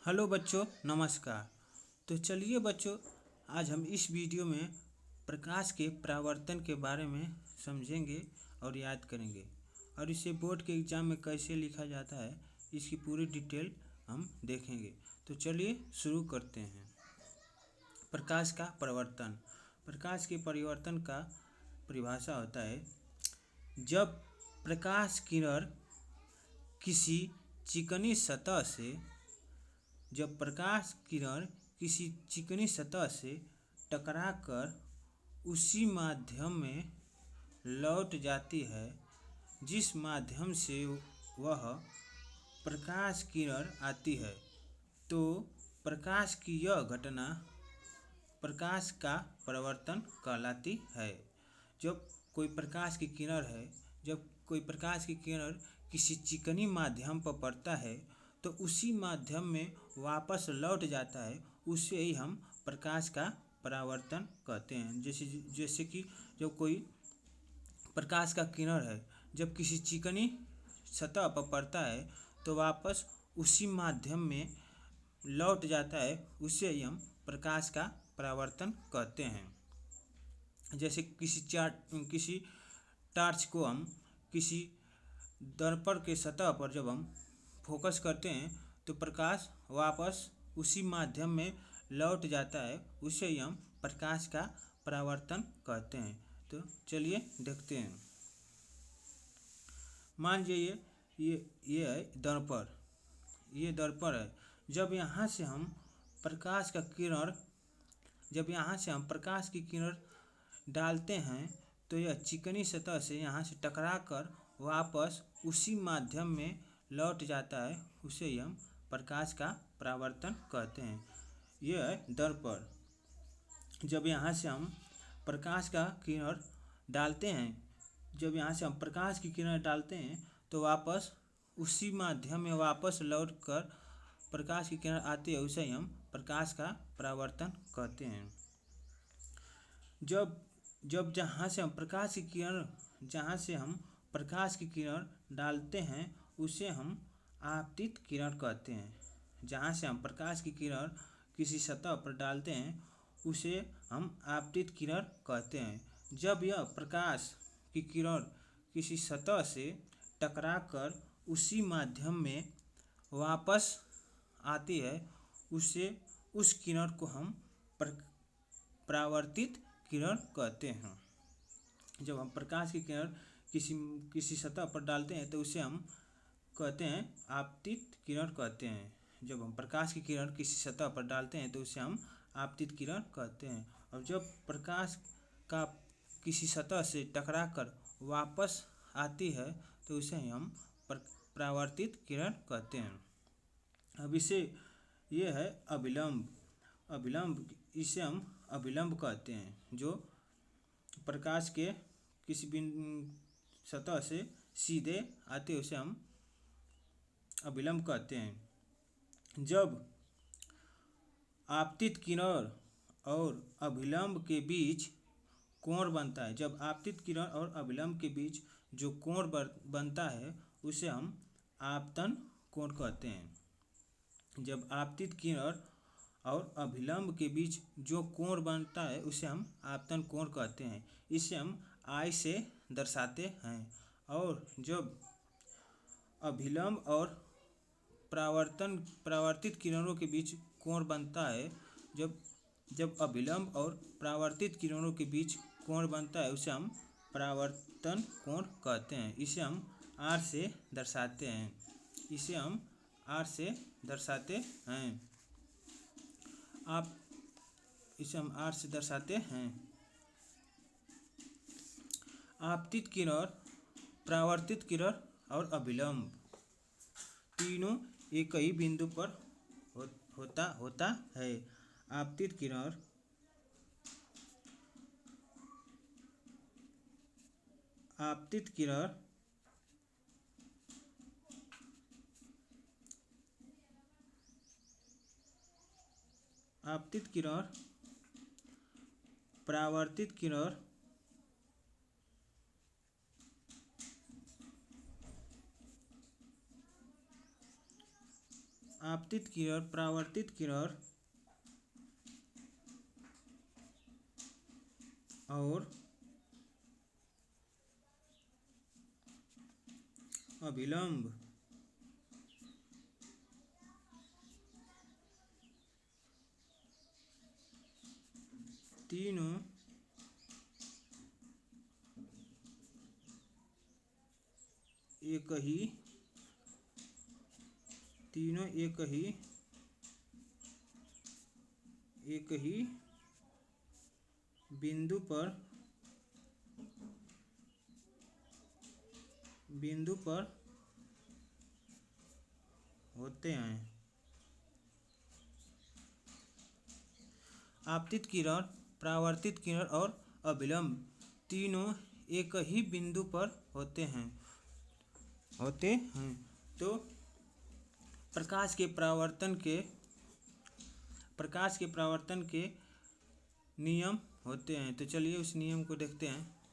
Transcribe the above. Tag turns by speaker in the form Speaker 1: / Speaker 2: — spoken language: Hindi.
Speaker 1: हेलो बच्चों, नमस्कार। तो चलिए बच्चों, आज हम इस वीडियो में प्रकाश के परावर्तन के बारे में समझेंगे और याद करेंगे, और इसे बोर्ड के एग्ज़ाम में कैसे लिखा जाता है इसकी पूरी डिटेल हम देखेंगे। तो चलिए शुरू करते हैं। प्रकाश का परावर्तन। प्रकाश के परिवर्तन का परिभाषा होता है जब प्रकाश किरण किसी चिकनी सतह से जब प्रकाश किरण किसी चिकनी सतह से टकराकर उसी माध्यम में लौट जाती है जिस माध्यम से वह प्रकाश किरण आती है, तो प्रकाश की यह घटना प्रकाश का परावर्तन कहलाती है। जब कोई प्रकाश की किरण है जब कोई प्रकाश की किरण किसी चिकनी माध्यम पर पड़ता है तो उसी माध्यम में वापस लौट जाता है, उसे ही हम प्रकाश का परावर्तन कहते हैं। जैसे कि जब कोई प्रकाश का किरण है जब किसी चिकनी सतह पर पड़ता है तो वापस उसी माध्यम में लौट जाता है, उसे ही हम प्रकाश का परावर्तन कहते हैं। जैसे किसी टार्च को हम किसी दर्पण के सतह पर जब हम फोकस करते हैं तो प्रकाश वापस उसी माध्यम में लौट जाता है, उसे ही हम प्रकाश का परावर्तन कहते हैं। तो चलिए देखते हैं। मान लीजिए ये है दर्पण, ये दर्पण है। जब यहाँ से हम प्रकाश की किरण डालते हैं तो यह चिकनी सतह से यहाँ से टकरा कर वापस उसी माध्यम में लौट जाता है, उसे ही हम प्रकाश का परावर्तन कहते हैं। यह है दर्पण। जब यहाँ से हम प्रकाश की किरण डालते हैं तो वापस उसी माध्यम में वापस लौट कर प्रकाश की किरण आती है, उसे ही हम प्रकाश का परावर्तन कहते हैं। जब जहाँ से हम प्रकाश की किरण डालते हैं उसे हम आपतित किरण कहते हैं। जहाँ से हम प्रकाश की किरण किसी सतह पर डालते हैं उसे हम आपतित किरण कहते हैं। जब यह प्रकाश की किरण किसी सतह से टकराकर उसी माध्यम में वापस आती है, उस किरण को हम परावर्तित किरण कहते हैं। जब हम प्रकाश की किरण किसी सतह पर डालते हैं तो उसे हम कहते हैं आपतित किरण कहते हैं। जब हम प्रकाश की किरण किसी सतह पर डालते हैं तो उसे हम आपतित किरण कहते हैं। और जब प्रकाश का किसी सतह से टकराकर वापस आती है तो उसे हम परावर्तित किरण कहते हैं। अब ये है अभिलंब, इसे हम अभिलंब कहते हैं। जो प्रकाश के किसी सतह से सीधे आते हैं उसे हम अभिलंब कहते हैं। जब आपतित किरण और अभिलंब के बीच कोण बनता है जो कोण बनता है उसे हम आपतन कोण कहते हैं। जब आपतित किरण और अभिलंब के बीच जो कोण बनता है उसे हम आपतन कोण कहते हैं। इसे हम I से दर्शाते हैं। और जब अभिलंब और परावर्तित किरणों के बीच कोण बनता है जब अभिलंब और परावर्तित किरणों के बीच कोण बनता है उसे हम परावर्तन कोण कहते हैं। इसे हम R से दर्शाते हैं। आपतित किरण, परावर्तित किरण और अभिलंब तीनों एक ही बिंदु पर होता है। आपतित किरण परावर्तित किरण आपतित किरण, परावर्तित किरण और अभिलंब तीनों एक ही बिंदु पर होते हैं। आपतित किरण, परावर्तित किरण और अभिलंब तीनों एक ही बिंदु पर होते हैं। तो प्रकाश के परावर्तन के नियम होते हैं। तो चलिए उस नियम को देखते हैं।